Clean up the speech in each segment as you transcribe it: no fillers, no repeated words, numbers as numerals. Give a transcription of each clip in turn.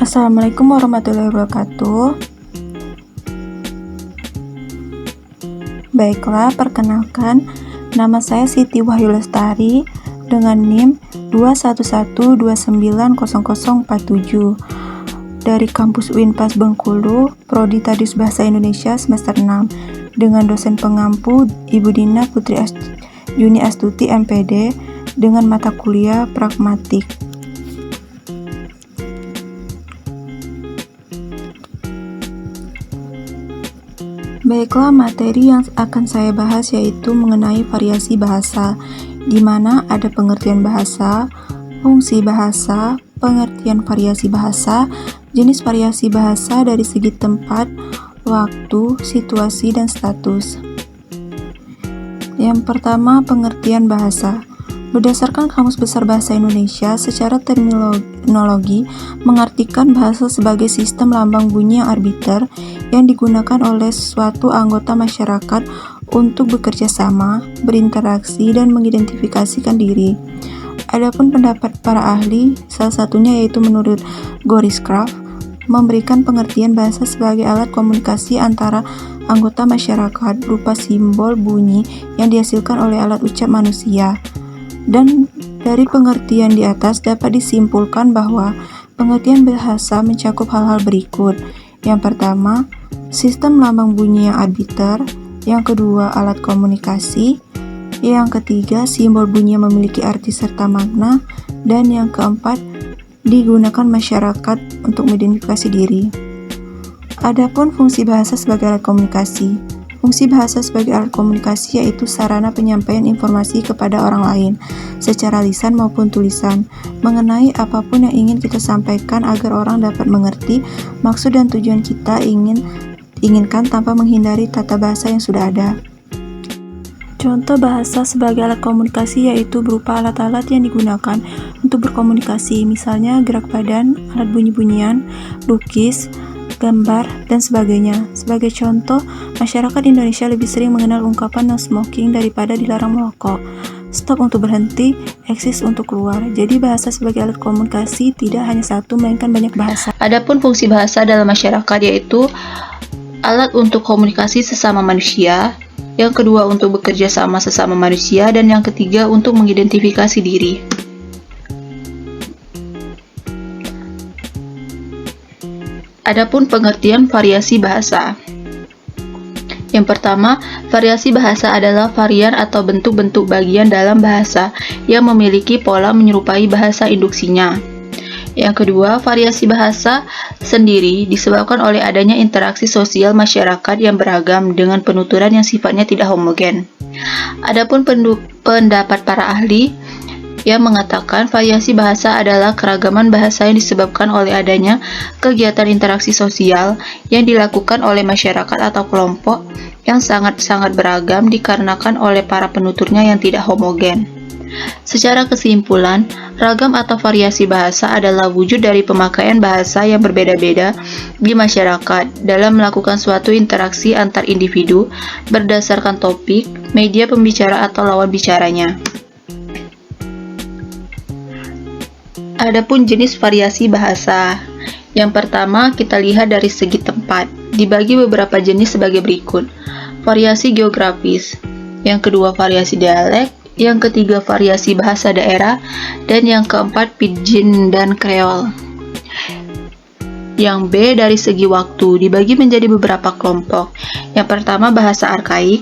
Assalamualaikum warahmatullahi wabarakatuh. Baiklah, perkenalkan, nama saya Siti Wahyu Lestari dengan NIM 211290047 dari Kampus Unpas Bengkulu, Prodi Tadus Bahasa Indonesia semester 6 dengan dosen pengampu Ibu Dina Putri Juni Astuti MPD dengan mata kuliah Pragmatik. Baiklah, materi yang akan saya bahas yaitu mengenai variasi bahasa, di mana ada pengertian bahasa, fungsi bahasa, pengertian variasi bahasa, jenis variasi bahasa dari segi tempat, waktu, situasi, dan status. Yang pertama, pengertian bahasa. Berdasarkan Kamus Besar Bahasa Indonesia, secara terminologi mengartikan bahasa sebagai sistem lambang bunyi yang arbiter yang digunakan oleh suatu anggota masyarakat untuk bekerja sama, berinteraksi, dan mengidentifikasikan diri. Adapun pendapat para ahli, salah satunya yaitu menurut Goriscraft, memberikan pengertian bahasa sebagai alat komunikasi antara anggota masyarakat berupa simbol bunyi yang dihasilkan oleh alat ucap manusia. Dan dari pengertian di atas dapat disimpulkan bahwa pengertian bahasa mencakup hal-hal berikut. Yang pertama, sistem lambang bunyi yang arbiter. Yang kedua, alat komunikasi. Yang ketiga, simbol bunyi yang memiliki arti serta makna. Dan yang keempat, digunakan masyarakat untuk mengidentifikasi diri. Adapun fungsi bahasa sebagai alat komunikasi. Fungsi bahasa sebagai alat komunikasi yaitu sarana penyampaian informasi kepada orang lain, secara lisan maupun tulisan, mengenai apapun yang ingin kita sampaikan agar orang dapat mengerti maksud dan tujuan kita inginkan tanpa menghindari tata bahasa yang sudah ada. Contoh bahasa sebagai alat komunikasi yaitu berupa alat-alat yang digunakan untuk berkomunikasi, misalnya gerak badan, alat bunyi-bunyian, lukis, gambar, dan sebagainya. Sebagai contoh, masyarakat Indonesia lebih sering mengenal ungkapan no smoking daripada dilarang merokok. Stop untuk berhenti, exist untuk keluar. Jadi bahasa sebagai alat komunikasi tidak hanya satu, melainkan banyak bahasa. Adapun fungsi bahasa dalam masyarakat yaitu alat untuk komunikasi sesama manusia, yang kedua untuk bekerja sama sesama manusia, dan yang ketiga untuk mengidentifikasi diri. Adapun pengertian variasi bahasa. Yang pertama, variasi bahasa adalah varian atau bentuk-bentuk bagian dalam bahasa yang memiliki pola menyerupai bahasa induksinya. Yang kedua, variasi bahasa sendiri disebabkan oleh adanya interaksi sosial masyarakat yang beragam dengan penuturan yang sifatnya tidak homogen. Adapun pendapat para ahli yang mengatakan variasi bahasa adalah keragaman bahasa yang disebabkan oleh adanya kegiatan interaksi sosial yang dilakukan oleh masyarakat atau kelompok yang sangat-sangat beragam dikarenakan oleh para penuturnya yang tidak homogen. Secara kesimpulan, ragam atau variasi bahasa adalah wujud dari pemakaian bahasa yang berbeda-beda di masyarakat dalam melakukan suatu interaksi antar individu berdasarkan topik, media pembicara atau lawan bicaranya. Adapun jenis variasi bahasa. Yang pertama, kita lihat dari segi tempat. Dibagi beberapa jenis sebagai berikut. Variasi geografis. Yang kedua, variasi dialek. Yang ketiga, variasi bahasa daerah. Dan yang keempat, pidgin dan kreol. Yang B, dari segi waktu. Dibagi menjadi beberapa kelompok. Yang pertama, bahasa arkaik.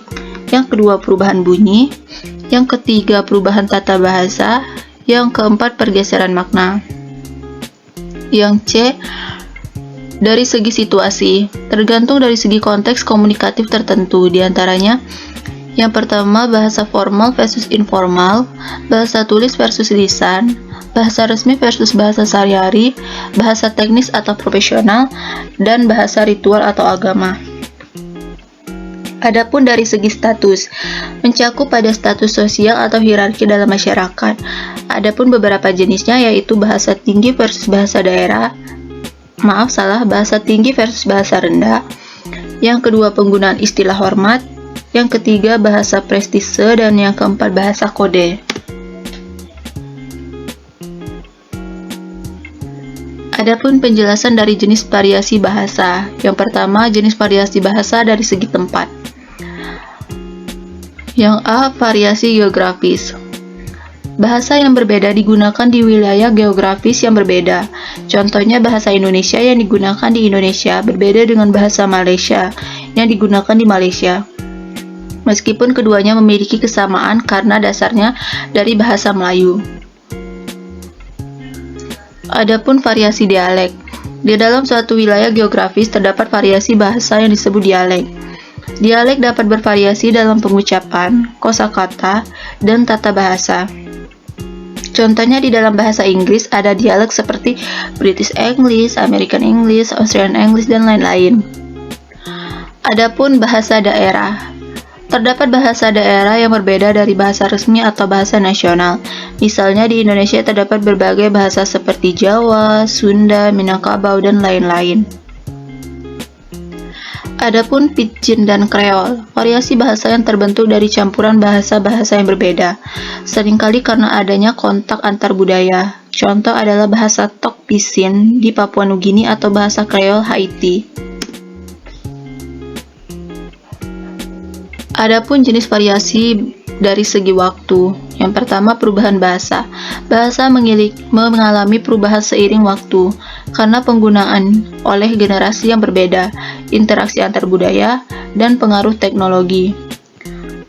Yang kedua, perubahan bunyi. Yang ketiga, perubahan tata bahasa. Yang keempat, pergeseran makna. Yang C, dari segi situasi, tergantung dari segi konteks komunikatif tertentu. Di antaranya, yang pertama, bahasa formal versus informal, bahasa tulis versus lisan, bahasa resmi versus bahasa sehari-hari, bahasa teknis atau profesional, dan bahasa ritual atau agama. Adapun dari segi status, mencakup pada status sosial atau hierarki dalam masyarakat. Adapun beberapa jenisnya yaitu bahasa tinggi versus bahasa daerah. Bahasa tinggi versus bahasa rendah. Yang kedua, penggunaan istilah hormat. Yang ketiga, bahasa prestise, dan yang keempat, bahasa kode. Adapun penjelasan dari jenis variasi bahasa. Yang pertama, jenis variasi bahasa dari segi tempat. Yang A, variasi geografis. Bahasa yang berbeda digunakan di wilayah geografis yang berbeda. Contohnya bahasa Indonesia yang digunakan di Indonesia berbeda dengan bahasa Malaysia yang digunakan di Malaysia. Meskipun keduanya memiliki kesamaan karena dasarnya dari bahasa Melayu. Adapun variasi dialek. Di dalam suatu wilayah geografis terdapat variasi bahasa yang disebut dialek. Dialek dapat bervariasi dalam pengucapan, kosakata, dan tata bahasa. Contohnya di dalam bahasa Inggris ada dialek seperti British English, American English, Australian English, dan lain-lain. Adapun bahasa daerah. Terdapat bahasa daerah yang berbeda dari bahasa resmi atau bahasa nasional. Misalnya di Indonesia terdapat berbagai bahasa seperti Jawa, Sunda, Minangkabau, dan lain-lain. Adapun Pidgin dan Kreol, variasi bahasa yang terbentuk dari campuran bahasa-bahasa yang berbeda, seringkali karena adanya kontak antar budaya. Contoh adalah bahasa Tok Pisin di Papua Nugini atau bahasa Kreol Haiti. Adapun jenis variasi dari segi waktu. Yang pertama, perubahan bahasa. Bahasa mengalami perubahan seiring waktu karena penggunaan oleh generasi yang berbeda, interaksi antar budaya, dan pengaruh teknologi.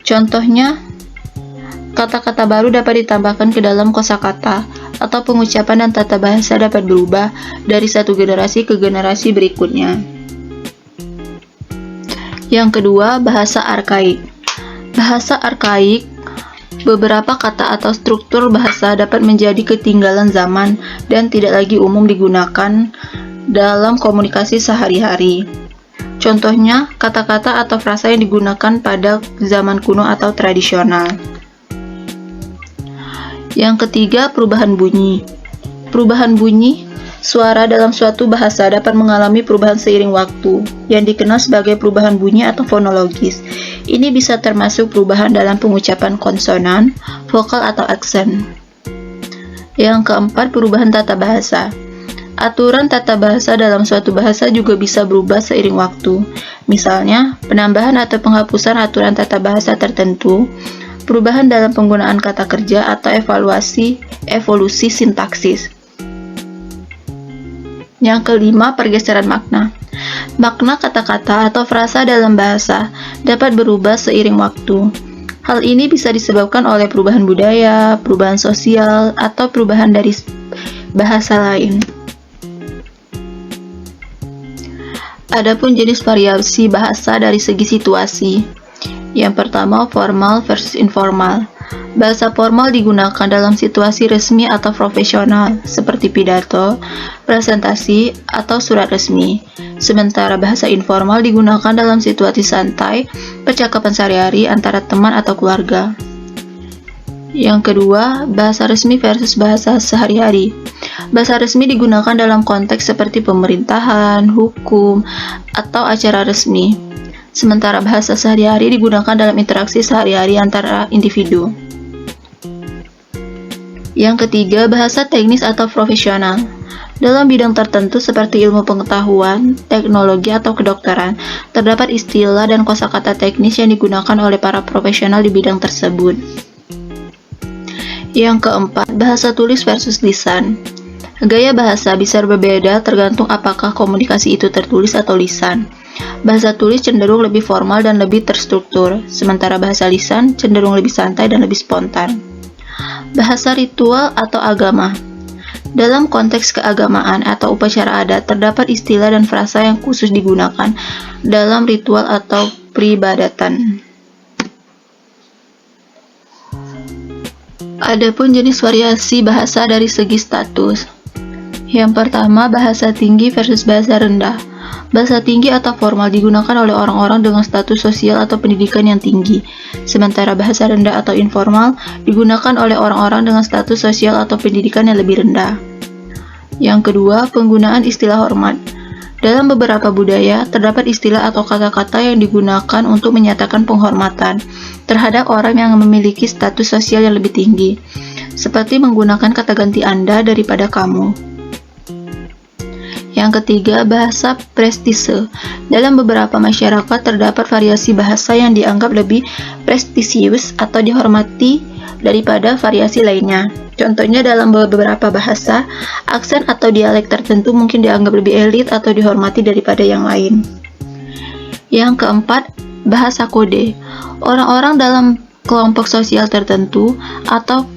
Contohnya, kata-kata baru dapat ditambahkan ke dalam kosakata atau pengucapan dan tata bahasa dapat berubah dari satu generasi ke generasi berikutnya. Yang kedua, bahasa arkaik. Bahasa arkaik, beberapa kata atau struktur bahasa dapat menjadi ketinggalan zaman dan tidak lagi umum digunakan dalam komunikasi sehari-hari. Contohnya, kata-kata atau frasa yang digunakan pada zaman kuno atau tradisional. Yang ketiga, perubahan bunyi. Perubahan bunyi, suara dalam suatu bahasa dapat mengalami perubahan seiring waktu, yang dikenal sebagai perubahan bunyi atau fonologis. Ini bisa termasuk perubahan dalam pengucapan konsonan, vokal, atau aksen. Yang keempat, perubahan tata bahasa. Aturan tata bahasa dalam suatu bahasa juga bisa berubah seiring waktu. Misalnya, penambahan atau penghapusan aturan tata bahasa tertentu, perubahan dalam penggunaan kata kerja, atau evolusi sintaksis. Yang kelima, pergeseran makna. Makna kata-kata atau frasa dalam bahasa dapat berubah seiring waktu. Hal ini bisa disebabkan oleh perubahan budaya, perubahan sosial, atau perubahan dari bahasa lain. Adapun jenis variasi bahasa dari segi situasi. Yang pertama, formal versus informal. Bahasa formal digunakan dalam situasi resmi atau profesional, seperti pidato, presentasi, atau surat resmi. Sementara bahasa informal digunakan dalam situasi santai, percakapan sehari-hari antara teman atau keluarga. Yang kedua, bahasa resmi versus bahasa sehari-hari. Bahasa resmi digunakan dalam konteks seperti pemerintahan, hukum, atau acara resmi. Sementara bahasa sehari-hari digunakan dalam interaksi sehari-hari antara individu. Yang ketiga, bahasa teknis atau profesional. Dalam bidang tertentu seperti ilmu pengetahuan, teknologi, atau kedokteran, terdapat istilah dan kosakata teknis yang digunakan oleh para profesional di bidang tersebut. Yang keempat, bahasa tulis versus lisan. Gaya bahasa bisa berbeda tergantung apakah komunikasi itu tertulis atau lisan. Bahasa tulis cenderung lebih formal dan lebih terstruktur, sementara bahasa lisan cenderung lebih santai dan lebih spontan. Bahasa ritual atau agama. Dalam konteks keagamaan atau upacara adat, terdapat istilah dan frasa yang khusus digunakan dalam ritual atau peribadatan. Adapun jenis variasi bahasa dari segi status. Yang pertama, bahasa tinggi versus bahasa rendah. Bahasa tinggi atau formal digunakan oleh orang-orang dengan status sosial atau pendidikan yang tinggi, sementara bahasa rendah atau informal digunakan oleh orang-orang dengan status sosial atau pendidikan yang lebih rendah. Yang kedua, penggunaan istilah hormat. Dalam beberapa budaya, terdapat istilah atau kata-kata yang digunakan untuk menyatakan penghormatan terhadap orang yang memiliki status sosial yang lebih tinggi, seperti menggunakan kata ganti Anda daripada kamu. Yang ketiga, bahasa prestise. Dalam beberapa masyarakat terdapat variasi bahasa yang dianggap lebih prestisius atau dihormati daripada variasi lainnya. Contohnya, dalam beberapa bahasa, aksen atau dialek tertentu mungkin dianggap lebih elit atau dihormati daripada yang lain. Yang keempat, bahasa kode. Orang-orang dalam kelompok sosial tertentu atau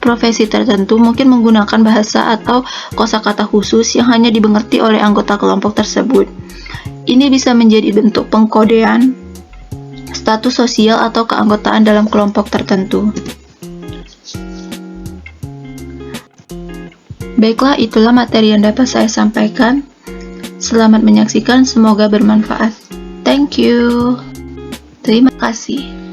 profesi tertentu mungkin menggunakan bahasa atau kosakata khusus yang hanya dimengerti oleh anggota kelompok tersebut. Ini bisa menjadi bentuk pengkodean status sosial atau keanggotaan dalam kelompok tertentu. Baiklah, itulah materi yang dapat saya sampaikan. Selamat menyaksikan, semoga bermanfaat. Thank you. Terima kasih.